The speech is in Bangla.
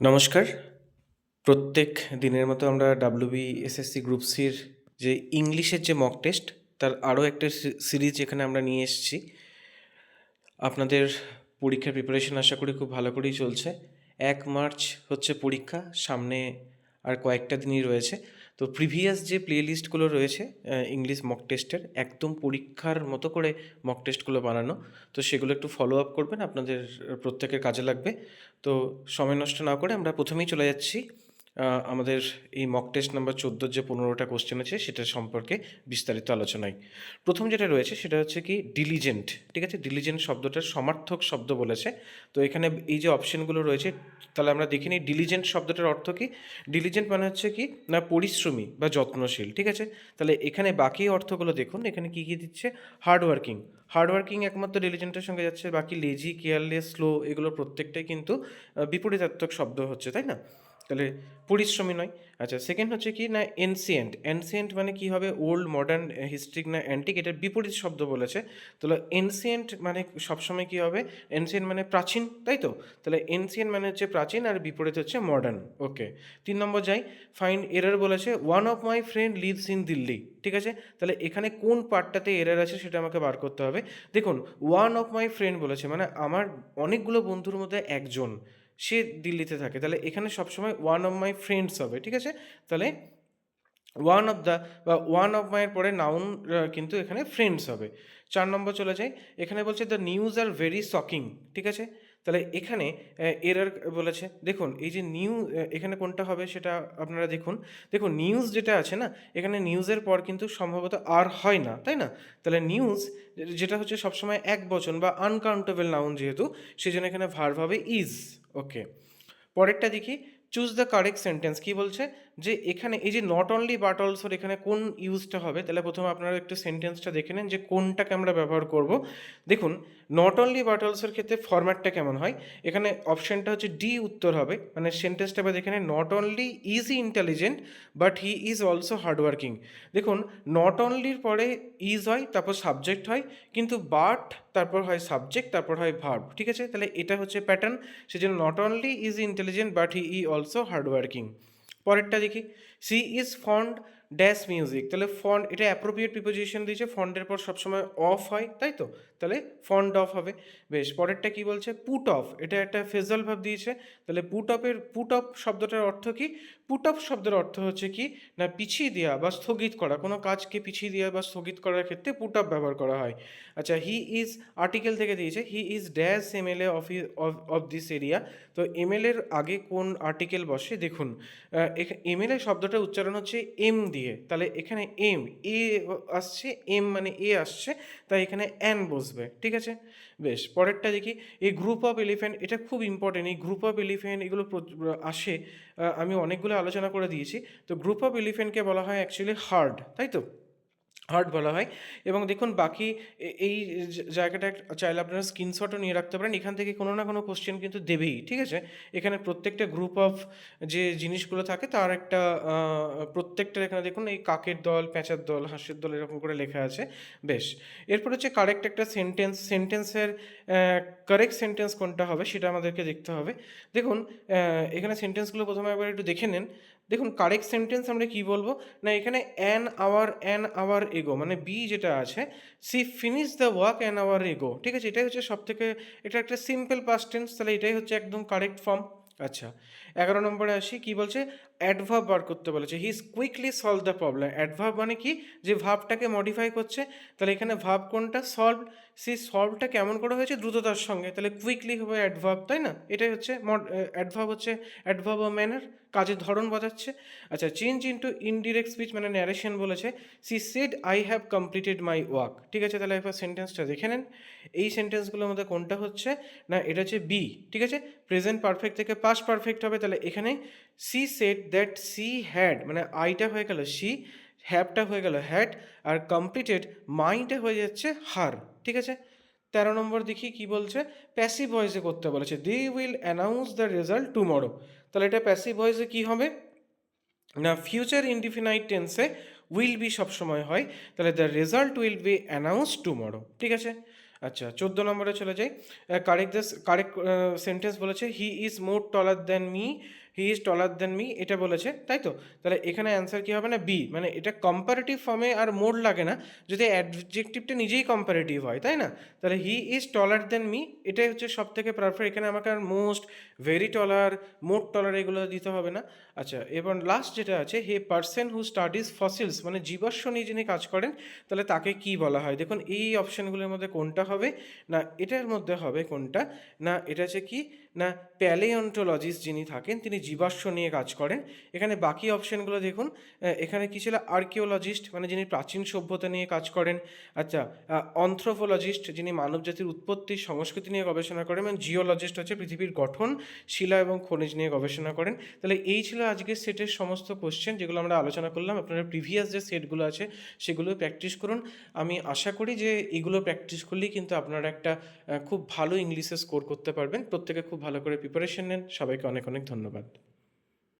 নমস্কার। প্রত্যেক দিনের মতো আমরা ডাব্লিউবি এসএসসি গ্রুপ সির যে ইংলিশের যে মক টেস্ট তার আরও একটা সিরিজ এখানে আমরা নিয়ে এসেছি। আপনাদের পরীক্ষার প্রিপারেশন আশা করি খুব ভালো করেই চলছে। 1 মার্চ হচ্ছে পরীক্ষা, সামনে আর কয়েকটা দিনই রয়েছে। তো প্রিভিয়াস যে প্লেলিস্টগুলো রয়েছে ইংলিশ মক টেস্টের, একদম পরীক্ষার মতো করে মক টেস্টগুলো বানানো, তো সেগুলো একটু ফলো আপ করবেন, আপনাদের প্রত্যেকের কাজে লাগবে। তো সময় নষ্ট না করে আমরা প্রথমেই চলে যাচ্ছি আমাদের এই মক টেস্ট নাম্বার 14 যে 15টা কোশ্চেন আছে সেটা সম্পর্কে বিস্তারিত আলোচনায়। প্রথম যেটা রয়েছে সেটা হচ্ছে কি ডিলিজেন্ট। ঠিক আছে, ডিলিজেন্ট শব্দটার সমার্থক শব্দ বলেছে। তো এখানে এই যে অপশনগুলো রয়েছে, তাহলে আমরা দেখে নিই ডিলিজেন্ট শব্দটার অর্থ কি। ডিলিজেন্ট মানে হচ্ছে কি না পরিশ্রমী বা যত্নশীল। ঠিক আছে, তাহলে এখানে বাকি অর্থগুলো দেখুন, এখানে কি কি দিচ্ছে। হার্ডওয়ার্কিং, হার্ডওয়ার্কিং একমাত্র ডিলিজেন্টের সঙ্গে যাচ্ছে, বাকি লেজি, কেয়ারলেস, স্লো এগুলো প্রত্যেকটাই কিন্তু বিপরীতার্থক শব্দ হচ্ছে, তাই না? তাহলে পরিশ্রমী নয়। আচ্ছা, সেকেন্ড হচ্ছে কি না এনসিয়েন্ট। এনসিয়েন্ট মানে কি হবে, ওল্ড, মডার্ন, হিস্ট্রিক না অ্যান্টিক, এটার বিপরীত শব্দ বলেছে। তাহলে এনসিয়েন্ট মানে সবসময় কি হবে, এনসিয়েন্ট মানে প্রাচীন, তাই তো? তাহলে এনসিয়েন্ট মানে হচ্ছে প্রাচীন, আর বিপরীত হচ্ছে মডার্ন। ওকে, 3 নম্বর যাই। ফাইন্ড এরর বলেছে, one of my friend lives in Delhi. ঠিক আছে, তাহলে এখানে কোন পার্টটাতে এরর আছে সেটা আমাকে বার করতে হবে। দেখুন, ওয়ান অফ মাই ফ্রেন্ড বলেছে মানে আমার অনেকগুলো বন্ধুর মধ্যে একজন সে দিল্লিতে থাকে, তাহলে এখানে সবসময় ওয়ান অফ মাই ফ্রেন্ডস হবে। ঠিক আছে, তাহলে ওয়ান অফ দ্য বা ওয়ান অফ মাইয়ের পরে নাউন কিন্তু এখানে ফ্রেন্ডস হবে। 4 নম্বর চলে যাই। এখানে বলছে the news are very shocking. ঠিক আছে, তাহলে এখানে এরর বলেছে। দেখুন এই যে এখানে কোনটা হবে সেটা আপনারা দেখুন। দেখুন নিউজ যেটা আছে না, এখানে নিউজের পর কিন্তু সম্ভবত আর হয় না, তাই না? তাহলে নিউজ যেটা হচ্ছে সবসময় এক বচন বা আনকাউন্টেবল নাউন, যেহেতু সেজন্য এখানে ভার্ব হবে ইজ। ওকে, পরেরটা দেখি। Choose the correct sentence. কি বলছে যে এখানে এই যে নট অনলি বাট অলসোর এখানে কোন ইউজটা হবে, তাহলে প্রথমে আপনারা একটু সেন্টেন্সটা দেখে নেন যে কোনটাকে আমরা ব্যবহার করব। দেখুন, নট অনলি বাট অলসোর ক্ষেত্রে ফরম্যাটটা কেমন হয়। এখানে অপশনটা হচ্ছে ডি উত্তর হবে, মানে সেন্টেন্সটা এবার দেখে নেন। Not only is he intelligent but he is also hardworking. দেখুন, নট অনলির পরে ইজ হয়, তারপর সাবজেক্ট হয়, কিন্তু বাট তারপর হয় সাবজেক্ট, তারপর হয় ভার্ব। ঠিক আছে, তাহলে এটা হচ্ছে প্যাটার্ন। সেজন্য not only is intelligent but he is also hardworking. পরেরটা দেখি। She is fond dash music. তাহলে ফন্ড এটা অ্যাপ্রোপ্রিয়েট প্রিপোজিশন দিয়েছে, ফন্ডের পর সবসময় অফ হয়, তাই তো? তাহলে ফন্ড অফ হবে। বেশ, পরেরটা কি বলছে, পুট অফ। এটা একটা ফেজাল ভাব দিয়েছে, তাহলে পুট অফ শব্দটার অর্থ কি। পুট অফ শব্দের অর্থ হচ্ছে কি না পিছিয়ে দেওয়া বা স্থগিত করা, কোনো কাজকে পিছিয়ে দেওয়া বা স্থগিত করার ক্ষেত্রে পুট অফ ব্যবহার করা হয়। আচ্ছা, হি ইজ আর্টিকেল থেকে দিয়েছে, he is dash MLA of this area. তো এমএলএর আগে কোন আর্টিকেল বসে দেখুন। এমএলএ শব্দটা উচ্চারণ হচ্ছে এম দিয়ে, তাহলে এখানে এম এ আসছে, এম মানে এ আসছে, তাই এখানে অ্যান বসবে। ঠিক আছে, বেশ, পরেরটা দেখি। এই গ্রুপ অফ এলিফ্যান্ট, এটা খুব ইম্পর্টেন্ট। এই গ্রুপ অফ এলিফ্যান্ট এগুলো আসে, আমি অনেকগুলো আলোচনা করে দিয়েছি। তো গ্রুপ অফ এলিফ্যান্টকে বলা হয় অ্যাকচুয়ালি হার্ড, তাই তো? হার্ট বলা হয়। এবং দেখুন বাকি এই জায়গাটা চাইলে আপনারা স্ক্রিনশটও নিয়ে রাখতে পারেন, এখান থেকে কোনো না কোনো কোশ্চেন কিন্তু দেবেই। ঠিক আছে, এখানে প্রত্যেকটা গ্রুপ অফ যে জিনিসগুলো থাকে তার একটা প্রত্যেকটা এখানে দেখুন এই কাকের দল, প্যাঁচার দল, হাঁসের দল এরকম করে লেখা আছে। বেশ, এরপর হচ্ছে কারেক্ট একটা সেন্টেন্সের কারেক্ট সেন্টেন্স কোনটা হবে সেটা আমাদেরকে দেখতে হবে। দেখুন এখানে সেন্টেন্সগুলো প্রথমে একবার একটু দেখে নেন। দেখুন কারেক্ট সেন্টেন্স আমরা কি বলবো না, এখানে অ্যান আওয়ার এগো, মানে বি যেটা আছে, she finish the work an hour ago. ঠিক আছে, এটাই হচ্ছে সব থেকে, এটা একটা সিম্পল পাস্ট টেন্স, তাহলে এটাই হচ্ছে একদম কারেক্ট ফর্ম। আচ্ছা, 11 নম্বরে আসি। কি বলছে, অ্যাডভার্ব বার করতে বলেছে। He is quickly solve the problem. Adverb মানে কি, যে ভাবটাকে মডিফাই করছে, তাহলে এখানে ভাব কোনটা, সলভ। সেই সলভটা কেমন করে হয়েছে, দ্রুততার সঙ্গে, তাহলে কুইকলি হবে অ্যাডভার্ব, তাই না? এটাই হচ্ছে অ্যাডভার্ব, হচ্ছে অ্যাডভার্ব ও ম্যানার, কাজের ধরন বোঝাচ্ছে। আচ্ছা, চেঞ্জ ইনটু ইনডিরেক্ট স্পিচ মানে ন্যারেশন বলেছে। She said I have completed my work. ঠিক আছে, তাহলে একবার সেন্টেন্সটা দেখে নেন। এই সেন্টেন্সগুলোর মধ্যে কোনটা হচ্ছে না, এটা হচ্ছে বি। ঠিক আছে, প্রেজেন্ট পারফেক্ট থেকে পাস্ট পারফেক্ট হবে, তাহলে এখানে she said that she had, মানে আইটা হয়ে গেল সি, হ্যাভটা হয়ে গেল হ্যাড, আর কমপ্লিটেড মাইটা হয়ে যাচ্ছে হার। ঠিক আছে, 13 নম্বর দেখি কি বলছে, প্যাসিভ ভয়েসে করতে বলেছে। They will announce the result tomorrow. তাহলে এটা প্যাসিভ ভয়েসে কি হবে না, ফিউচার ইনডিফিনাইট টেন্সে উইল বি সবসময় হয়, তাহলে the result will be announce tomorrow. ঠিক আছে, আচ্ছা 14 নম্বরে চলে যাই। কারেক্ট সেন্টেন্স বলেছে he is more taller than me, he is taller than me, এটা বলেছে, তাই তো? তাহলে এখানে অ্যান্সার কী হবে না, বি। মানে এটা কম্পারেটিভ ফর্মে আর মোর লাগে না যদি অ্যাডজেক্টিভটা নিজেই কম্পারেটিভ হয়, তাই না? তাহলে he is taller than me, এটাই হচ্ছে সব থেকে পারফেক্ট। এখানে আমাকে আর মোস্ট, ভেরি টলার, মোর টলার এগুলো দিতে হবে না। আচ্ছা, এবার লাস্ট যেটা আছে, হে পার্সন হু স্টাডিজ ফসিলস, মানে জীবাশ্ম নিয়ে যিনি কাজ করেন, তাহলে তাকে কি বলা হয়? দেখুন এই অপশানগুলোর মধ্যে কোনটা হবে না, এটার মধ্যে হবে কোনটা না, এটা হচ্ছে কি না, প্যালিওন্টোলজিস্ট যিনি থাকেন তিনি জীবাশ্ম নিয়ে কাজ করেন। এখানে বাকি অপশানগুলো দেখুন, এখানে কি ছিল, আর্কিওলজিস্ট মানে যিনি প্রাচীন সভ্যতা নিয়ে কাজ করেন। আচ্ছা, অন্থ্রোপোলজিস্ট যিনি মানবজাতির উৎপত্তি সংস্কৃতি নিয়ে গবেষণা করেন, এবং জিওলজিস্ট হচ্ছে পৃথিবীর গঠন, শিলা এবং খনিজ নিয়ে গবেষণা করেন। তাহলে এই ছিল আজকের সেটের সমস্ত কোশ্চেন যেগুলো আমরা আলোচনা করলাম। আপনারা প্রিভিয়াস যে সেটগুলো আছে সেগুলো প্র্যাকটিস করুন। আমি আশা করি যে এগুলো প্র্যাকটিস করলেই কিন্তু আপনারা একটা খুব ভালো ইংলিশে স্কোর করতে পারবেন। প্রত্যেকে খুব ভালো করে প্রিপারেশন নেন। সবাইকে অনেক অনেক ধন্যবাদ।